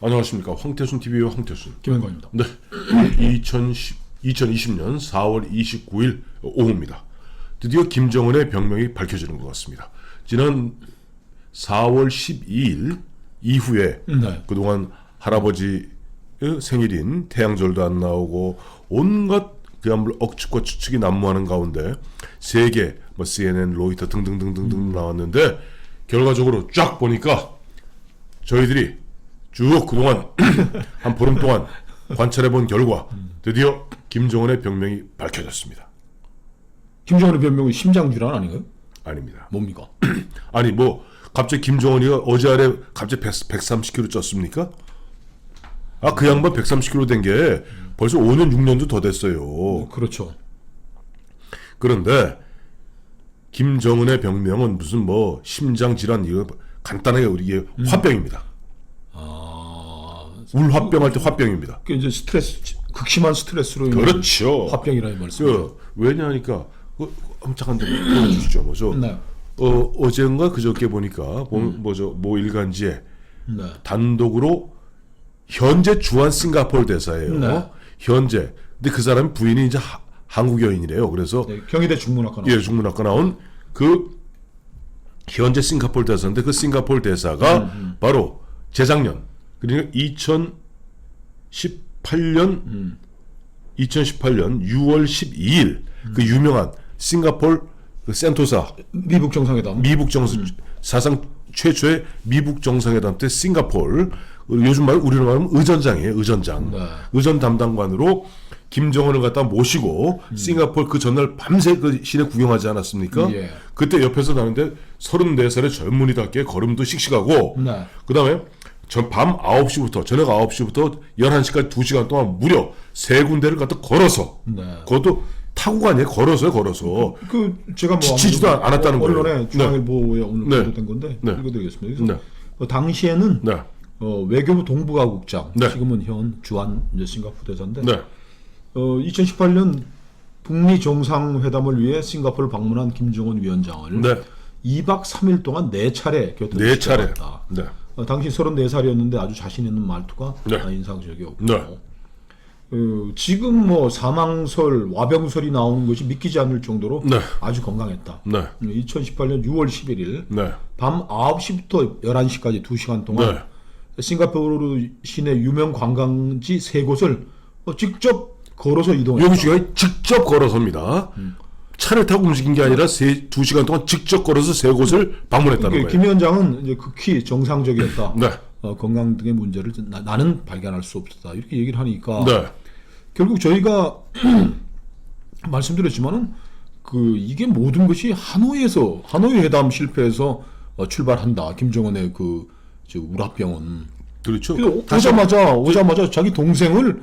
안녕하십니까. 황태순 TV의 황태순. 김현광입니다. 네. 2020년 4월 29일 오후입니다. 드디어 김정은의 병명이 밝혀지는 것 같습니다. 지난 4월 12일 이후에 네. 그동안 할아버지 생일인 태양절도 안 나오고 온갖 그야말로 억측과 추측이 난무하는 가운데 세계 CNN, 로이터 등등등등등 나왔는데 결과적으로 쫙 보니까 저희들이 쭉 그동안 한 보름 동안 관찰해본 결과 드디어 김정은의 병명이 밝혀졌습니다. 김정은의 변명은 심장질환 아닌가요? 아닙니다. 뭡니까? 아니 뭐 갑자기 김정은이가 어제 아래 갑자기 130kg 쪘습니까? 아, 그 양반 130kg 된 게 벌써 5년 6년도 더 됐어요. 그렇죠. 그런데 김정은의 병명은 무슨 뭐 심장질환 이거 간단하게 이게 화병입니다. 울화병 할 때 화병입니다. 그 이제 스트레스, 극심한 스트레스로 인한 그렇죠. 화병이라는 말씀이죠. 왜냐하니까 잠깐 보여주시죠. 뭐죠? 네. 어젠가 그저께 보니까 모 일간지에 네. 단독으로 현재 주한 싱가포르 대사예요. 네. 현재. 근데 그 사람 부인이 이제 한국 여인이래요. 그래서 네, 경희대 중문학과 예, 중문학과 나온 그 현재 싱가포르 대사인데 그 싱가포르 대사가 바로 재작년 그러니까 2018년 6월 12일 그 유명한 싱가포르 그 센토사 미북 정상회담. 사상 최초의 미북 정상회담 때 싱가포르 요즘 말 우리로 말하면 의전장이에요. 의전장. 네. 의전 담당관으로 김정은을 갖다 모시고 싱가포르 그 전날 밤새 그 시내 구경하지 않았습니까? 예. 그때 옆에서 나는데 34살의 젊은이답게 걸음도 씩씩하고 네. 그다음에 밤 9시부터 저녁 9시부터 11시까지 2시간 동안 무려 3군데를 갖다 걸어서 네. 그것도 타고 가냐 걸어서요. 그 제가 뭐 지치지도 않았다는 거예요. 언론에 중앙일보에 오늘 네. 보도된 건데 네. 읽어드리겠습니다. 네. 그래서 당시에는 네. 외교부 동북아국장, 네. 지금은 현 주한 이제 싱가포르 대사인데, 네. 2018년 북미 정상회담을 위해 싱가포르를 방문한 김정은 위원장을 네. 2박 3일 동안 4차례 교통을 4차례. 시켰다. 네. 당시 34살이었는데 아주 자신 있는 말투가 네. 인상적이었고, 네. 지금 뭐 사망설, 와병설이 나오는 것이 믿기지 않을 정도로 네. 아주 건강했다. 네. 2018년 6월 11일 네. 밤 9시부터 11시까지 2시간 동안 네. 싱가포르 시내 유명 관광지 3곳을 직접 걸어서 이동했다. 여기가 직접 걸어섭니다. 차를 타고 움직인 게 아니라 2시간 동안 직접 걸어서 3곳을 방문했다는 거예요. 김 위원장은 이제 극히 정상적이었다. 네. 건강 등의 문제를 나는 발견할 수 없었다. 이렇게 얘기를 하니까 네. 결국 저희가 말씀드렸지만은 이게 모든 것이 하노이 회담 실패에서 출발한다. 김정은의 우라병은. 그렇죠. 오자마자 자기 동생을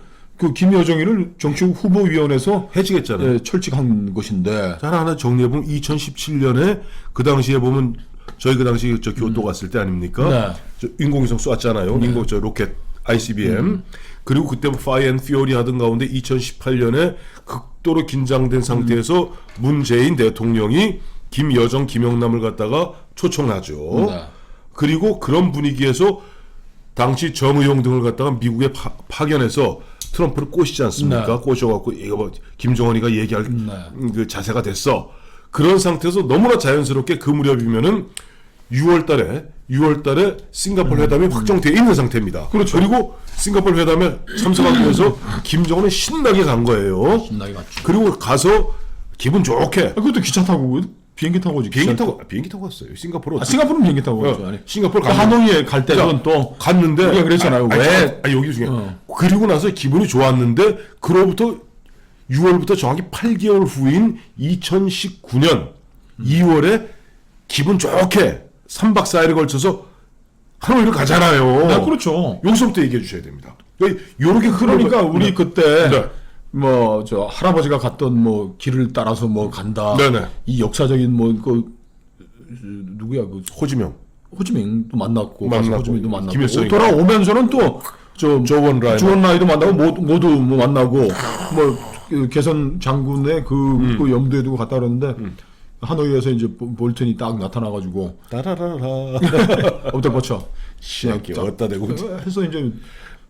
김여정이를 정치국 후보위원회에서 해지겠잖아요. 철칙한 것인데. 하나 정리해보면 2017년에 그 당시에 보면 저희 그 당시 저 교토 갔을 때 아닙니까? 네. 저 인공위성 쐈잖아요. 저 로켓 ICBM. 그리고 그때 파이 앤 퓨어리 하던 가운데 2018년에 극도로 긴장된 상태에서 문재인 대통령이 김여정, 김영남을 갖다가 초청하죠. 네. 그리고 그런 분위기에서 당시 정의용 등을 갖다가 미국에 파견해서 트럼프를 꼬시지 않습니까? 네. 꼬셔갖고 이거 뭐 김정은이가 얘기할 그 자세가 됐어. 그런 상태에서 너무나 자연스럽게 그 무렵이면은 6월달에 싱가포르 회담이 확정되어 있는 상태입니다. 그렇죠. 그리고 싱가포르 회담에 참석하기 위해서 김정은은 신나게 간 거예요. 신나게 갔죠. 그리고 가서 기분 좋게 그것도 기차 타고 비행기 타고 오지. 비행기 타고 갔어요. 싱가포르. 싱가포르는 비행기 타고 갔죠. 아니. 싱가포르 하노이에 갈 때는 또 갔는데 우리가 그랬잖아요. 왜? 여기 중에 그리고 나서 기분이 좋았는데 그로부터 6월부터 정확히 8개월 후인 2019년 2월에 기분 좋게 3박 4일에 걸쳐서 하노이를 가잖아요. 네, 그렇죠. 여기서부터 얘기해 주셔야 됩니다. 요렇게 그러니까 우리 네. 그때 네. 할아버지가 갔던 길을 따라서 간다. 네네. 이 역사적인 누구야 호지민도 만났고 호지민도 만났고 김일성이 돌아오면서는 또 조원라이도 만나고 모두 만나고 개선 장군의 그 염두에 두고 갔다 그러는데 하노이에서 이제 볼튼이 딱 나타나가지고 따라라라. 엎드려 뻗쳐. 시작이 어디다 대고. 해서 이제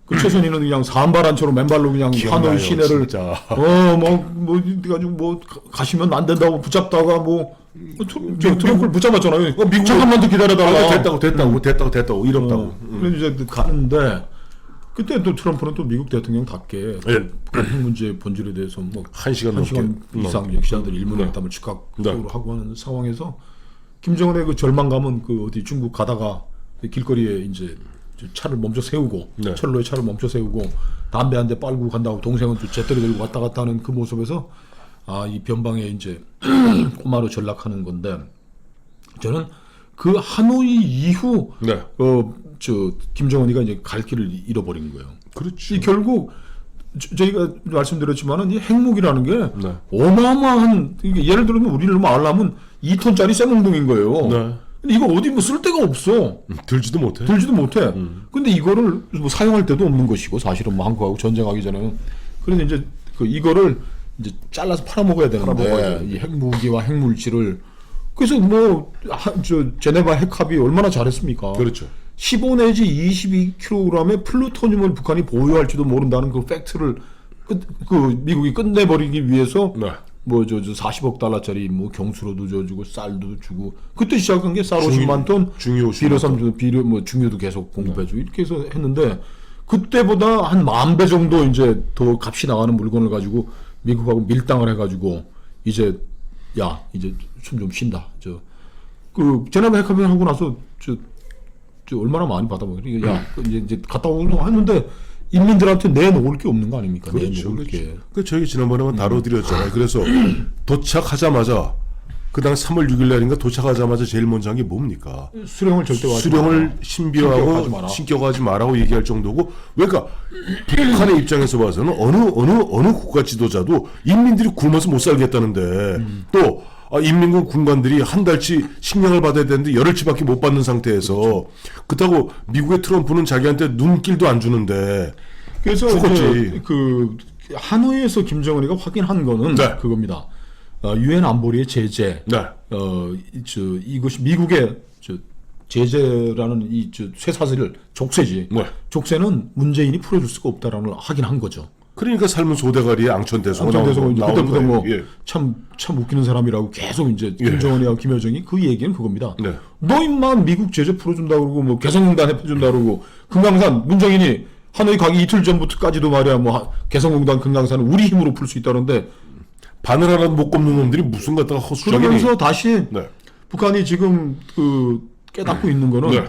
그 최선희는 그냥 산바란처럼 맨발로 그냥 기억나요, 하노이 시내를 진짜. 뭐 가지고 뭐 가시면 안 된다고 붙잡다가 뭐 트럼프를 붙잡았잖아요. 미국 잠깐만 더 기다려달라. 됐다고 이런다고. 그래서 이제 가는데 그때 또 트럼프는 또 미국 대통령답게 예. 핵 문제 본질에 대해서 뭐 1시간 한 시간 넘게. 이상 기자들 일문에 네. 담을 즉각적으로 네. 하고 하는 상황에서 김정은의 그 절망감은 그 어디 중국 가다가 길거리에 이제 차를 멈춰 세우고 네. 철로에 차를 멈춰 세우고 담배 한 대 빨고 간다고 동생은 또 재떨이 들고 왔다 갔다 하는 그 모습에서 아, 이 변방에 이제 꼬마로 전락하는 건데 저는 그 하노이 이후 네. 김정은이가 이제 갈 길을 잃어버린 거예요. 그렇지. 이 결국 저희가 말씀드렸지만은 이 핵무기라는 게 네. 어마어마한 이게 예를 들면 우리를 말하면 2톤짜리 쇠몽둥인 거예요. 네. 근데 이거 어디 뭐 쓸 데가 없어. 들지도 못해. 들지도 못해. 근데 이거를 뭐 사용할 데도 없는 것이고 사실은 뭐 한국하고 전쟁하기 전에는 그래서 이제 이거를 이제 잘라서 팔아먹어야 되는데 이 핵무기와 핵물질을 그래서 뭐 제네바 핵합의 얼마나 잘했습니까? 그렇죠. 15 내지 22kg의 플루토늄을 북한이 보유할지도 모른다는 그 팩트를 그 미국이 끝내버리기 위해서 네. 뭐 40억 달러짜리 뭐 경수로도 줘주고 쌀도 주고 그때 시작한 게 쌀 50만 톤, 중요 비료 뭐 중요도 계속 공급해주고 이렇게 해서 했는데 그때보다 한 10,000배 정도 이제 더 값이 나가는 물건을 가지고 미국하고 밀당을 해가지고 이제 이제 숨 좀 쉰다. 그 제네바 핵합의 하고 나서 저 얼마나 많이 받아먹어. 이제 갔다 오고 했는데 인민들한테 내놓을 게 없는 거 아닙니까? 그렇죠. 내놓을 게. 그 저희 지난번에 다뤄드렸잖아요. 그래서 도착하자마자 그다음 3월 6일 날인가 도착하자마자 제일 먼저 한 게 뭡니까? 수령을 절대 가지 수령을 마라. 신비하고 신격하지 마라고 얘기할 정도고 왜까 북한의 입장에서 봐서는 어느 국가 지도자도 인민들이 굶어서 못 살겠다는데 또 인민군 군관들이 한 달치 식량을 받아야 되는데 열흘치밖에 못 받는 상태에서 그렇다고 미국의 트럼프는 자기한테 눈길도 안 주는데 그래서 죽었지. 그 하노이에서 김정은이가 확인한 거는 네. 그겁니다. 유엔 안보리의 제재. 네. 이것이 미국의 제재라는 이 쇠사슬을 족쇄지. 네. 족쇄는 문재인이 풀어줄 수가 없다라는 걸 확인한 거죠. 그러니까 삶은 소대가리에 앙천대소가 대성은 그때부터 뭐 예. 참 웃기는 사람이라고 계속 이제 김정은이하고 김여정이 그 얘기는 그겁니다. 네. 너 임마 미국 제재 풀어준다 그러고 뭐 개성공단 해준다 그러고 금강산 문정인이 하노이 가기 이틀 전부터까지도 말이야 뭐 개성공단 금강산은 우리 힘으로 풀 수 있다는데 바늘 하나 못 꼽는 놈들이 무슨 갖다가 허수작이니. 그러면서 다시 네. 북한이 지금 깨닫고 있는 거는 네.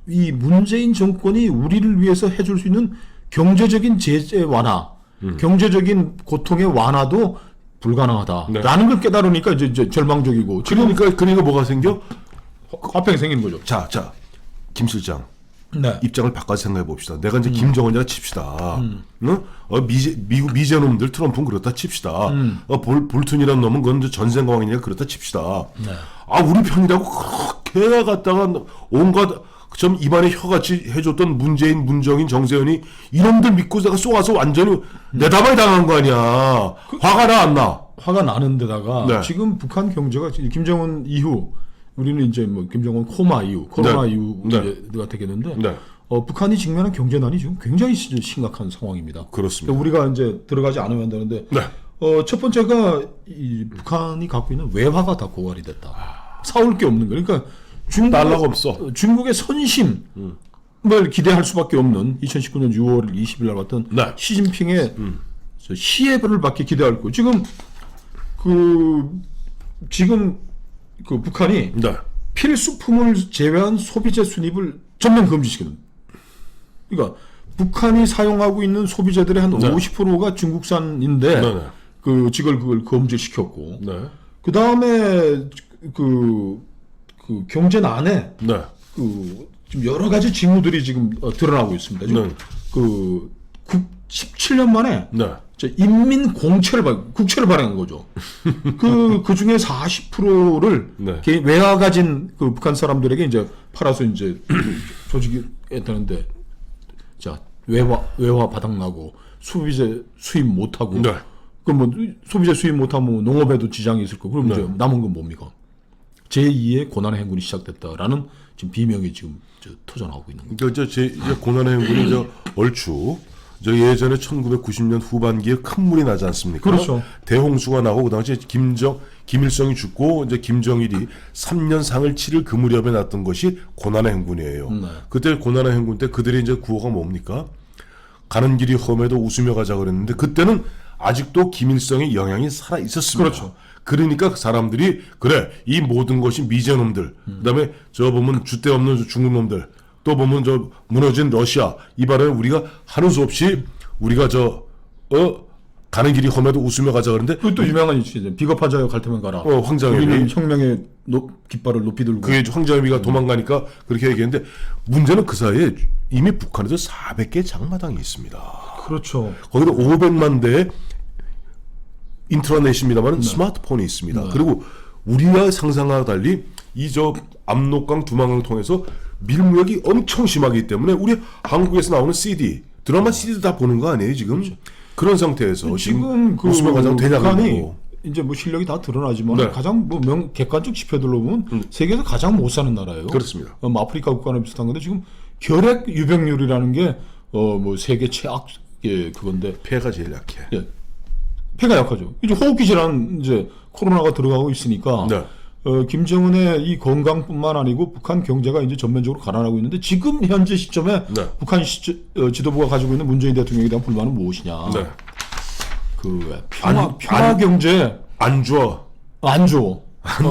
이 문재인 정권이 우리를 위해서 해줄 수 있는 경제적인 제재 완화, 경제적인 고통의 완화도 불가능하다라는 걸 깨달으니까 이제 절망적이고 그러니까 뭐가 생겨? 화평이 생기는 거죠. 자, 김 실장. 네. 입장을 바꿔서 생각해 봅시다. 내가 이제 김정은이라 칩시다. 미국 미제놈들 트럼프는 그렇다 칩시다. 볼튼이라는 놈은 그건 이제 전생 상황이니까 그렇다 칩시다. 네. 우리 편이라고 그렇게 갖다가 온갖 좀 입안에 혀같이 해줬던 문재인, 문정인, 정세현이 이놈들 믿고 내가 쏘아서 완전히 내다방에 당한 거 아니야. 화가 나 안 나? 화가 나는 데다가 네. 지금 북한 경제가 김정은 이후 우리는 이제 뭐 김정은 코로나 이후가 되겠는데 네. 북한이 직면한 경제난이 지금 굉장히 심각한 상황입니다. 그렇습니다. 우리가 이제 들어가지 않으면 안 되는데 네. 첫 번째가 이 북한이 갖고 있는 외화가 다 고갈이 됐다. 사올 게 없는 거예요. 그러니까 달러가 없어. 중국의 선심을 기대할 수밖에 없는 2019년 6월 20일 날 봤던 네. 시진핑의 시혜를 밖에 기대할 거. 지금 북한이 네. 필수품을 제외한 소비재 수입을 전면 금지시키는. 그러니까 북한이 사용하고 있는 소비재들의 한 50%가 중국산인데 네. 그걸 금지시켰고. 네. 그 다음에 그 경제난에 네. 지금 여러 가지 징후들이 지금 드러나고 있습니다. 지금 17년 만에 네. 인민 국채를 발행한 거죠. 그 중에 40%를 네. 외화 가진 북한 사람들에게 이제 팔아서 이제 조직이 했다는데, 자 외화 바닥나고 소비재 수입 못하고 네. 또 뭐 소비자 수입 못하면 농업에도 지장이 있을 거고 그럼 이제 남은 건 뭡니까? 제2의 고난의 행군이 시작됐다라는 지금 비명이 지금 터져나오고 있는 거죠. 그러니까 이제 고난의 행군이 얼추 예전에 1990년 후반기에 큰 물이 나지 않습니까? 그렇죠. 대홍수가 나고 그 당시에 김일성이 죽고 이제 김정일이 3년 상을 치를 그 무렵에 났던 것이 고난의 행군이에요. 그때 고난의 행군 때 그들의 이제 구호가 뭡니까? 가는 길이 험해도 웃으며 가자 그랬는데 그때는 아직도 김일성의 영향이 살아 있었습니다. 그렇죠. 그러니까 사람들이 그래 이 모든 것이 미제놈들 그다음에 저 보면 줏대 없는 중국 놈들 또 보면 저 무너진 러시아 이 발언을 우리가 하는 수 없이 우리가 가는 길이 험해도 웃으며 가자 그러는데 그것도 유명한 이슈죠. 비겁한 자여 갈 테면 가라. 우리는 황장엽이 혁명의 깃발을 높이 들고. 그게 황장엽이가 도망가니까 그렇게 얘기했는데 문제는 그 사이에 이미 북한에도 400개 장마당이 있습니다. 그렇죠. 거기도 500만 대의 인트라넷입니다만 스마트폰이 있습니다. 그리고 우리가 상상과 달리 이 압록강 두만강을 통해서 밀무역이 엄청 심하기 때문에 우리 한국에서 나오는 CD 드라마 CD도 다 보는 거 아니에요 지금? 그렇죠. 그런 상태에서 지금 그 웃으면 가장 되냐고 북한이 이제 뭐 실력이 다 드러나지만 가장 뭐 객관적 지표들로 보면 세계에서 가장 못 사는 나라예요. 그렇습니다. 아프리카 국가는 비슷한 건데 지금 결핵 유병률이라는 게 뭐 세계 최악 그건데 폐가 제일 약해. 예. 폐가 약하죠. 이제 호흡기 질환 이제 코로나가 들어가고 있으니까 김정은의 이 건강뿐만 아니고 북한 경제가 이제 전면적으로 가난하고 있는데 지금 현재 시점에 북한 지도부가 가지고 있는 문재인 대통령에 대한 불만은 무엇이냐? 그 평화 경제 안 좋아. 안 좋아.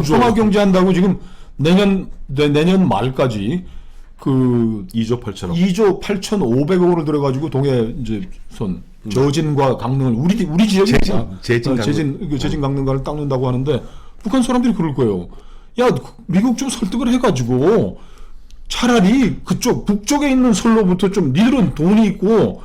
평화 경제 한다고 지금 내년 말까지 그 2조 8천억. 2조 8,500억 원을 들어가지고 동해 이제 저진과 강릉을 우리 지역이 제진 강릉가를 닦는다고 하는데 북한 사람들이 그럴 거예요. 야 미국 좀 설득을 해가지고 차라리 그쪽 북쪽에 있는 선로부터 좀 니들은 돈이 있고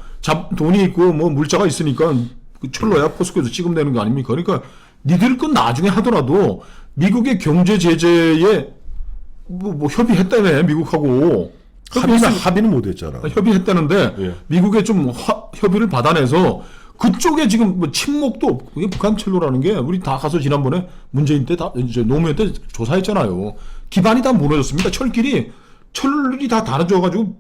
뭐 물자가 있으니까 그 철로야 포스코에서 찍으면 되는 거 아닙니까? 그러니까 니들 건 나중에 하더라도 미국의 경제 제재에 뭐 협의했다며 미국하고 합의는 못했잖아. 협의했다는데 미국에 좀 협의를 받아내서 그쪽에 지금 뭐 침묵도 없고 이게 북한 철로라는 게 우리 다 가서 지난번에 문재인 때 다 이제 노무현 때 조사했잖아요. 기반이 다 무너졌습니다. 철이 다 다져가지고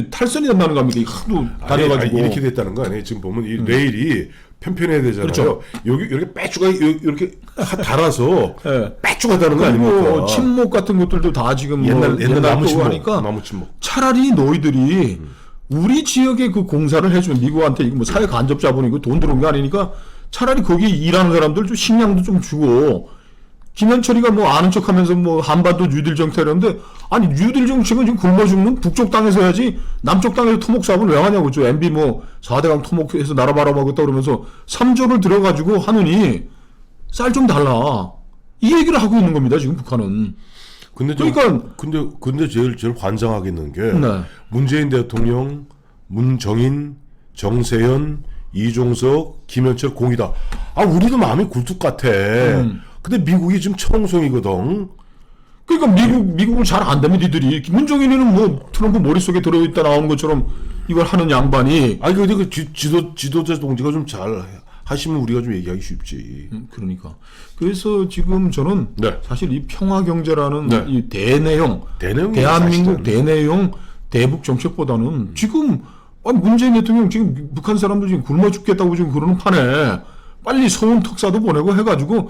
탈선이 된다는 거 아닙니까? 하도 다려가지고 이렇게 됐다는 거 아니에요? 지금 보면 이 레일이 편편해야 되잖아요. 그렇죠. 여기 이렇게 빼주가 이렇게 달아서 빼주가다는 거 아닙니까? 침묵 같은 것들도 다 지금 옛날 나무 침묵 하니까 나무 침묵. 차라리 너희들이 우리 지역에 그 공사를 해주면 미국한테 이거 뭐 사회 간접 자본이고 돈 들어온 게 아니니까 차라리 거기 일하는 사람들 좀 식량도 좀 주고 김현철이가 뭐 아는 척하면서 뭐 한반도 뉴딜 정책이라는데 아니 뉴딜 정책은 지금 굶어 죽는 북쪽 땅에서 해야지 남쪽 땅에서 토목 사업을 왜 하냐고 저 MB 뭐 4대강 토목해서 나라 바라보겠다 그러면서 3조를 들어가지고 하느니 쌀 좀 달라 이 얘기를 하고 있는 겁니다 지금 북한은. 근데 제일 환장하겠는 게 문재인 대통령, 문정인, 정세현, 이종석, 김현철 공이다. 아 우리도 마음이 굴뚝 같아. 근데 미국이 지금 청송이거든. 그러니까 미국을 잘 안 되면 니들이 문정인이는 뭐 트럼프 머릿속에 들어있다 나오는 것처럼 이걸 하는 양반이 아니 근데 그 지도자 동지가 좀 잘 하시면 우리가 좀 얘기하기 쉽지. 그러니까 그래서 지금 저는 사실 이 평화 경제라는 이 대내용 대한민국 사실은. 대내용 대북 정책보다는 지금 문재인 대통령 지금 북한 사람들 지금 굶어 죽겠다고 지금 그러는 판에 빨리 서훈 특사도 보내고 해가지고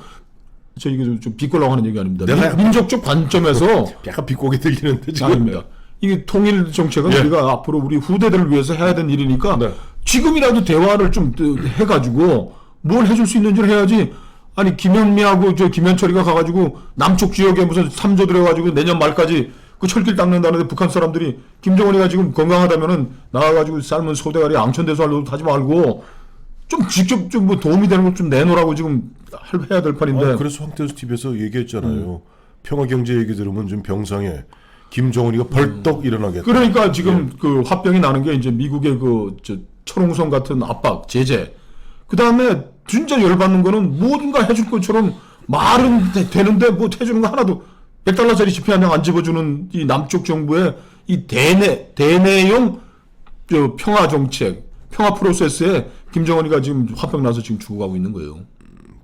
저 이게 좀 비꼬려고 하는 얘기 아닙니다. 민족적 관점에서 약간 비꼬게 들리는데 지금 아닙니다. 이게 통일 정책은 우리가 앞으로 우리 후대들을 위해서 해야 되는 일이니까 지금이라도 대화를 좀 해가지고 뭘 해줄 수 있는지를 해야지. 아니 김현미하고 저 김현철이가 가가지고 남쪽 지역에 무슨 3조 들어가지고 내년 말까지 그 철길 닦는다는데 북한 사람들이 김정은이가 지금 건강하다면은 나와가지고 삶은 소대가리 양천대소하려고 하지 말고 좀 직접 좀 뭐 도움이 되는 걸 좀 내놓으라고 지금 해야 될 판인데. 그래서 황태수 TV에서 얘기했잖아요. 평화 경제 얘기 들으면 좀 병상에 김정은이가 벌떡 일어나겠다. 그러니까 지금 그 화병이 나는 게 이제 미국의 그 철옹성 같은 압박, 제재. 그 다음에 진짜 열받는 거는 뭐든가 해줄 것처럼 말은 되는데 뭐 해주는 거 하나도 $100짜리 지폐 한 장 안 집어주는 이 남쪽 정부의 이 대내용 평화 정책, 평화 프로세스에 김정은이가 지금 화병 나서 지금 죽어가고 있는 거예요.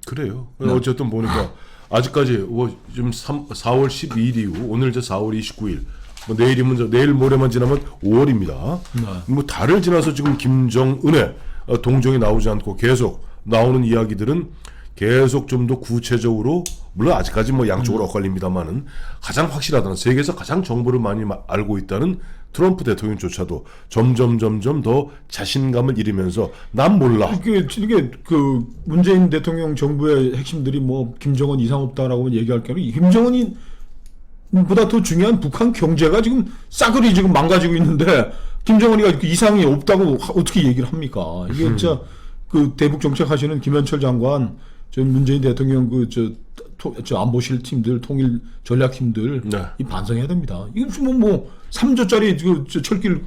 그래요. 어쨌든 보니까 아직까지 지금 4월 12일 이후 오늘 이제 4월 29일 뭐 내일이면 내일 모레만 지나면 5월입니다. 뭐 달을 지나서 지금 김정은의 동정이 나오지 않고 계속 나오는 이야기들은 계속 좀 더 구체적으로 물론 아직까지 뭐 양쪽으로 엇갈립니다만은 가장 확실하다는 세계에서 가장 정보를 많이 알고 있다는 트럼프 대통령조차도 점점 더 자신감을 잃으면서 난 몰라. 이게 그 문재인 대통령 정부의 핵심들이 뭐 김정은 이상 없다라고 얘기할 경우 김정은이 보다 더 중요한 북한 경제가 지금 싸그리 지금 망가지고 있는데 김정은이가 그 이상이 없다고 어떻게 얘기를 합니까? 이게 진짜 그 대북 정책 하시는 김현철 장관, 저 문재인 대통령 저 안보실 팀들, 통일 전략 팀들 네. 이 반성해야 됩니다. 이거 뭐 3조짜리 저 철길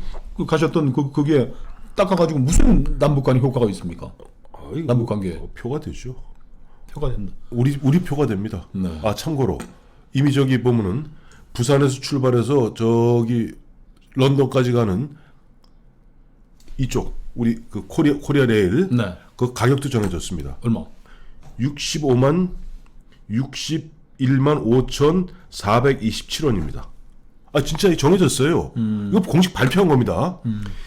가셨던 그게 닦아가지고 무슨 남북 간의 효과가 있습니까? 남북 관계 표가 되죠. 표가 된다. 우리 표가 됩니다. 네. 아 참고로 이미 저기 보면은 부산에서 출발해서 저기 런던까지 가는 이쪽 우리 그 코리아 레일 네. 그 가격도 정해졌습니다. 얼마? 61만 5,427원입니다. 아 진짜 정해졌어요. 이거 공식 발표한 겁니다.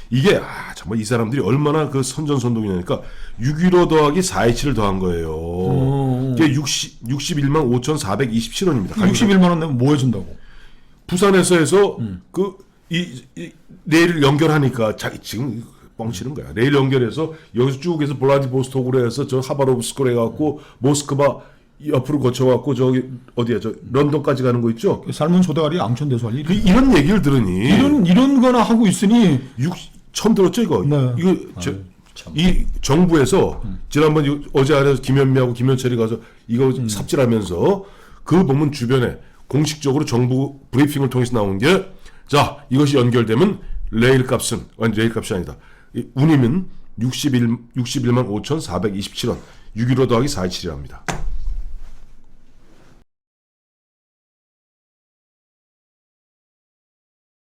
이게 정말 이 사람들이 얼마나 그 선전선동이냐니까 6.15 더하기 4.27을 더한 거예요. 이게 61만 5,427원입니다. 61만 원 내면 뭐 해준다고? 부산에서 해서 이 레일을 연결하니까 지금 뻥치는 거야. 레일 연결해서 여기서 쭉 해서 블라디보스토크로 해서 저 하바롭스크로 해갖고 모스크바 옆으로 거쳐갖고 저기 어디야 저 런던까지 가는 거 있죠? 삶은 소대가리 양천대소 할 일이 이런 얘기를 들으니 이런 거나 하고 있으니 처음 들었죠 이거? 네. 이거 참. 이 정부에서 지난번 어제 안에서 김현미하고 김현철이 가서 이거 삽질하면서 그 보면 주변에 공식적으로 정부 브리핑을 통해서 나온 게 자 이것이 연결되면 레일 값은 레일 값이 아니다. 운임은 61만 5,427원 6.15 더하기 4.27이랍니다.